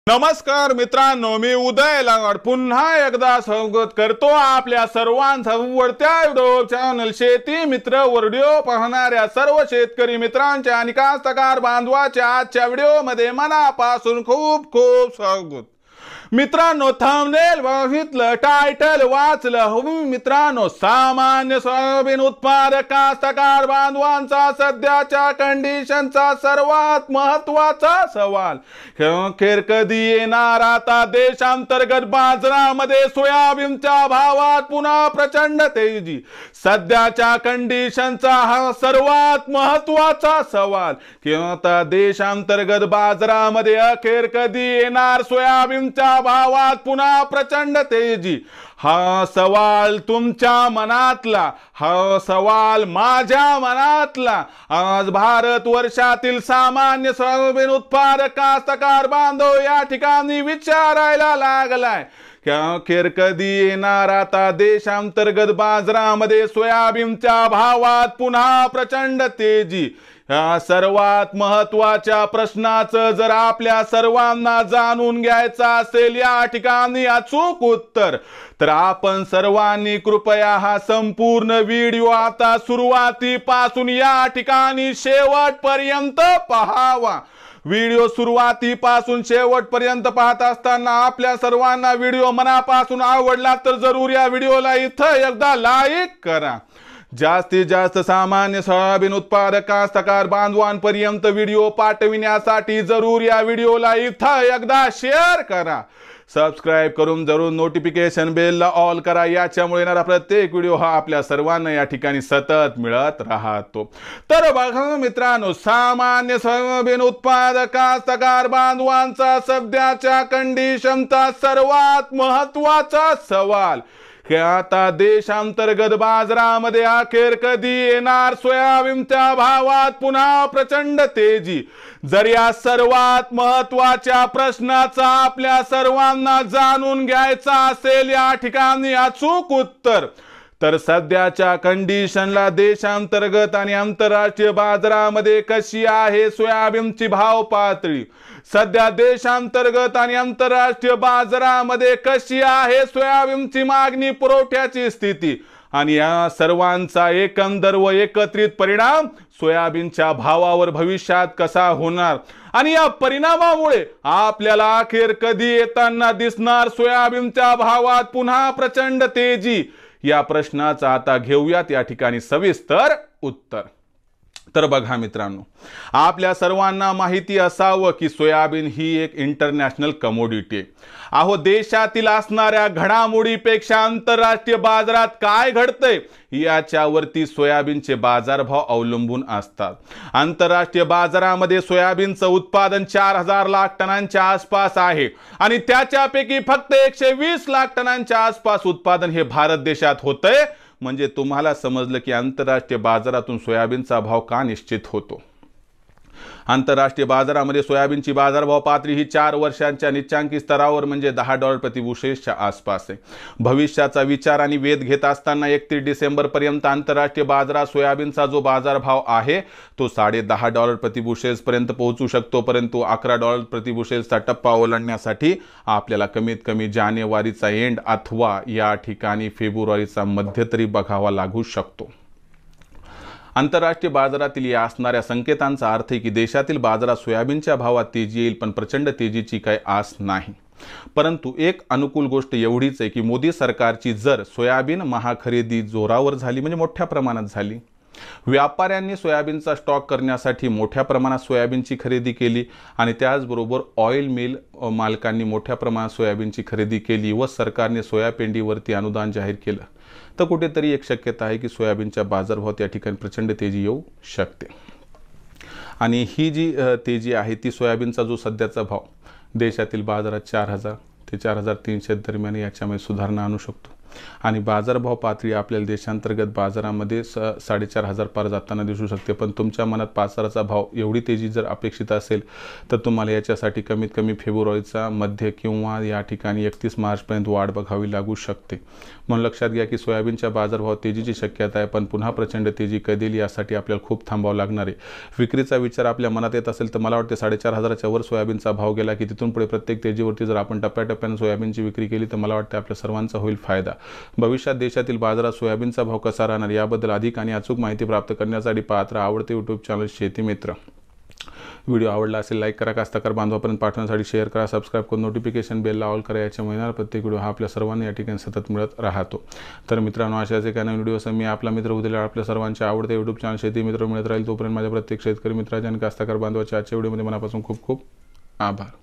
नमस्कार मित्रांनो, मी उदय लागवड पुन्हा एकदा स्वागत करतो आपल्या सर्वांचा आवडत्या व्हिडिओ चॅनल शेती मित्र व्हिडिओ पाहणाऱ्या सर्व शेतकरी मित्रांच्या आणि कास्तकार बांधवाच्या आजच्या व्हिडिओमध्ये मनापासून खूप खूप स्वागत। मित्रांनो, थंबनेल बघितलं, टायटल वाचलं, हो मित्रांनो, सामान्य सोयाबीन उत्पादक कास्तकार बांधवांचा सध्याच्या कंडिशनचा सर्वात महत्त्वाचा सवाल, अखेर कधी येणार आता देशांतर्गत बाजारामध्ये सोयाबीनच्या भावात पुन्हा प्रचंड तेजी। सध्याच्या कंडिशनचा हा सर्वात महत्त्वाचा सवाल, आता देशांतर्गत बाजारामध्ये अखेर कधी येणार सोयाबीनच्या भावात पुन्हा प्रचंड तेजी। हा सवाल तुमच्या मनातला, हा सवाल माझ्या मनातला। आज भारत वर्षातील सामान्य सोयाबीन उत्पादक कास्तकार बांधव या ठिकाणी विचारायला लागलाय, अखेर कधी येणार आता देशांतर्गत बाजारामध्ये सोयाबीनच्या भावात पुन्हा प्रचंड तेजी। या सर्वात महत्त्वाच्या प्रश्नाचं जर आपल्या सर्वांना जाणून घ्यायचं असेल या ठिकाणी अचूक उत्तर, तर आपण सर्वांनी कृपया हा संपूर्ण व्हिडिओ आता सुरुवातीपासून या ठिकाणी शेवटपर्यंत पाहावा। व्हिडिओ सुरुवातीपासून शेवटपर्यंत पाहत असताना आपल्या सर्वांना व्हिडिओ मनापासून आवडला तर जरूर या व्हिडिओला इथं एकदा लाईक करा। जास्तीत जास्त सामान्य सोयाबीन उत्पादक कास्तकार बांधवांपर्यंत व्हिडिओ पाठविण्यासाठी जरूर या व्हिडिओला इथं एकदा शेअर करा। सबस्क्राइब करून जरूर नोटिफिकेशन बेलला ऑल करा, याच्यामुळे येणारा प्रत्येक व्हिडिओ हा आपल्या सर्वांना या ठिकाणी सतत मिळत राहतो। तर बघा मित्रांनो, सामान्य सोयाबीन उत्पादक कास्तकार बांधवांचा सध्याच्या कंडिशनचा सर्वात महत्त्वाचा सवाल, आता देशांतर्गत बाजारामध्ये अखेर कधी येणार सोयाबीनच्या भावात पुन्हा प्रचंड तेजी। जर या सर्वात महत्त्वाच्या प्रश्नाचा आपल्या सर्वांना जाणून घ्यायचा असेल या ठिकाणी अचूक उत्तर, तर सध्याच्या कंडिशनला देशांतर्गत आणि आंतरराष्ट्रीय बाजारामध्ये कशी आहे सोयाबीनची भाव पातळी, सध्या देशांतर्गत आणि आंतरराष्ट्रीय बाजारामध्ये कशी आहे सोयाबीनची मागणी पुरवठ्याची स्थिती, आणि या सर्वांचा एकंदर व एकत्रित परिणाम सोयाबीनच्या भावावर भविष्यात कसा होणार, आणि या परिणामामुळे आपल्याला अखेर कधी येताना दिसणार सोयाबीनच्या भावात पुन्हा प्रचंड तेजी, या प्रश्नाचा आता घेऊयात या ठिकाणी सविस्तर उत्तर। तर बघा मित्रांनो, आपल्या सर्वांना माहिती असावं की सोयाबीन ही एक इंटरनॅशनल कमोडिटी आहे। अहो, देशातील असणाऱ्या घडामोडीपेक्षा आंतरराष्ट्रीय बाजारात काय घडतंय याच्यावरती सोयाबीनचे बाजारभाव अवलंबून असतात। आंतरराष्ट्रीय बाजारामध्ये सोयाबीनचं उत्पादन 4000 लाख टनांच्या आसपास आहे, आणि त्याच्यापैकी फक्त 120 लाख टनांच्या आसपास उत्पादन हे भारत देशात होतंय। म्हणजे तुम्हाला समजलं की आंतरराष्ट्रीय बाजारातून सोयाबीनचा भाव का निश्चित होतो। आंतरराष्ट्रीय बाजारामध्ये सोयाबीनची बाजारभाव पातळी ही 4 वर्षांच्या निच्चांकी स्तरावर म्हणजे $10 प्रति बुशेलच्या आसपास आहे। भविष्याचा विचार आणि वेध घेत असताना 31 डिसेंबर पर्यंत आंतरराष्ट्रीय बाजारात सोयाबीनचा जो बाजारभाव आहे तो $10.5 प्रति बुशेल्स पर्यंत पोहोचू शकतो, परंतु $11 प्रति बुशेल्सचा टप्पा ओलांडण्यासाठी आपल्याला कमीत कमी जानेवारीचा एंड अथवा या ठिकाणी फेब्रुवारीचा मध्य तरी बघावा लागू शकतो। आंतरराष्ट्रीय बाजारातील या असणाऱ्या संकेतांचा अर्थ आहे की देशातील बाजारात सोयाबीनच्या भावात तेजी येईल, पण प्रचंड तेजीची काही आस नाही। परंतु एक अनुकूल गोष्ट एवढीच आहे की मोदी सरकारची जर सोयाबीन महाखरेदी जोरावर झाली, म्हणजे मोठ्या प्रमाणात झाली, व्यापाऱ्यांनी सोयाबीनचा स्टॉक करण्यासाठी मोठ्या प्रमाणात सोयाबीनची खरेदी केली, आणि त्याचबरोबर ऑइल मिल मालकांनी मोठ्या प्रमाणात सोयाबीनची खरेदी केली व सरकारने सोयापेंडीवरती अनुदान जाहीर केलं, तर कुठेतरी एक शक्यता आहे की सोयाबीनच्या बाजारभावात या ठिकाणी प्रचंड तेजी येऊ शकते। आणि ही जी तेजी आहे ती सोयाबीनचा जो सध्याचा भाव देशातील बाजारात 4000 ते 4300 दरम्यान याच्यामध्ये सुधारणा आणू शकतो। आणि बाजारभाव पातळी आपल्याला देशांतर्गत बाजारामध्ये 4,500 पार जाताना दिसू शकते। पण तुमच्या मनात बाजाराचा भाव एवढी तेजी जर अपेक्षित असेल तर तुम्हाला याच्यासाठी कमीत कमी फेब्रुवारीचा मध्य किंवा या ठिकाणी 31 मार्चपर्यंत वाट बघावी लागू शकते। म्हणून लक्षात घ्या की सोयाबीनच्या बाजारभाव तेजीची शक्यता आहे, पण पुन्हा प्रचंड तेजी कधी येईल यासाठी आपल्याला खूप थांबावं लागणार आहे। विक्रीचा विचार आपल्या मनात येत असेल तर मला वाटते 4,500च्या वर सोयाबीनचा भाव गेला की तिथून पुढे प्रत्येक तेजीवरती जर आपण टप्प्याटप्प्याने सोयाबीनची विक्री केली तर मला वाटते आपल्या सर्वांचा होईल फायदा। भविष्यात देशातील बाजारात सोयाबीनचा भाव कसा राहणार याबद्दल अधिक आणि अचूक माहिती प्राप्त करण्यासाठी पाहत राहा आवडते यूट्यूब चॅनल शेती मित्र। व्हिडिओ आवडला असेल लाईक करा, कास्तकार बांधवापर्यंत पाठवण्यासाठी शेअर करा, सबस्क्राईब करून नोटिफिकेशन बेलला ऑल करा। याच्यामुळे येणारा प्रत्येक व्हिडिओ हा आपल्या सर्वांना या ठिकाणी सतत मिळत राहतो। तर मित्रांनो, अशाच एका नवीन व्हिडिओसह मी आपला मित्र उद्या आपल्या सर्वांच्या आवडते यूट्यूब चॅनल शेती मित्र मिळत राहील। तोपर्यंत माझ्या प्रत्येक शेतकरी मित्राच्या आणि कास्तकार बांधवाच्या आजच्या व्हिडिओमध्ये मनापासून खूप खूप आभार।